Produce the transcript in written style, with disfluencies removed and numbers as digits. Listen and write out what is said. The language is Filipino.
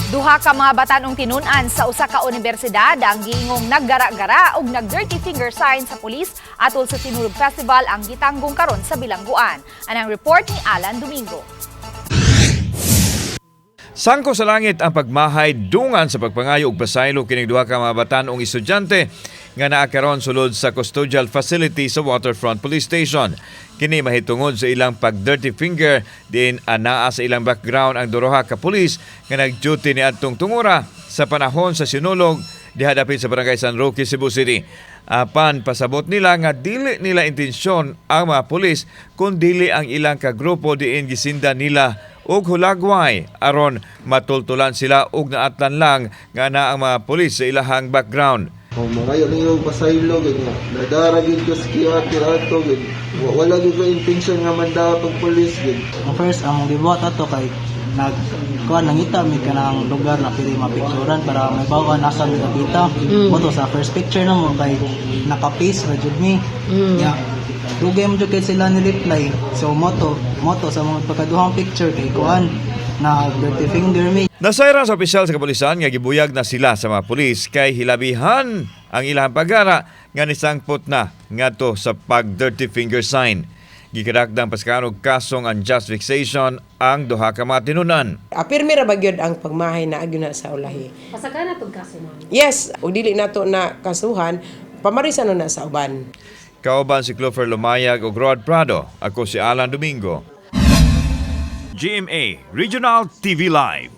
Duha ka mga batanong tinunan sa usa ka universidad ang giingong naggara-gara ug nag-dirty finger sign sa pulis atol sa Sinulog Festival ang gitanggong karon sa bilangguan. Anang report ni Alan Domingo. Sangko sa langit ang pagmahay dungan sa pagpangayo ug pasaylo kining duha ka mga batanong estudyante nga naa karon sulod sa custodial facility sa Waterfront Police Station. Kini mahitungod sa ilang pag-dirty finger din anaa sa ilang background ang duha ka pulis nga nag-duty niadtong tungura sa panahon sa sinulog diha dapit sa Barangay San Roque, Cebu City. Apan pasabot nila nga dili nila intensyon ang mga pulis kun dili ang ilang ka grupo diin gisinda nila ug hulagway aron matultulan sila ug naatlan lang nga na ang mga pulis sa ilahang background. Kung mga yung pasaylo, nadara gid ko sa kiyatir ato, wala gid ko intention nga manda pag pulis gid. First, ang libuhat ato kay nagkuhan nangita mi kanang lugar na pili mapicturan para may bawa nasa mi nakita. Moto sa first picture na mo kay naka-face ra jud mi. Yeah. Dugay mo jud kay sila ni reply. So moto sa mga pagkaduhang picture kay kuan na dirty finger mi. Nasayran sa opisyal sa kapulisan nga gibuyag na sila sa mga pulis kay hilabihan ang ilang pagara nga nisangpot na ngadto sa pag-dirty finger sign. Gikadakdang paskanog kasong unjust vexation ang duha ka mga tinunan. Apirmi ra ba gyud ang pagmahay na agyo na sa ulahi. Pasagana tong kaso mo. Yes, ug dili nato na kasuhan, pamarisan na sa uban. Kauban si Clover Lumayag ug Rod Prado. Ako si Alan Domingo. GMA Regional TV Live.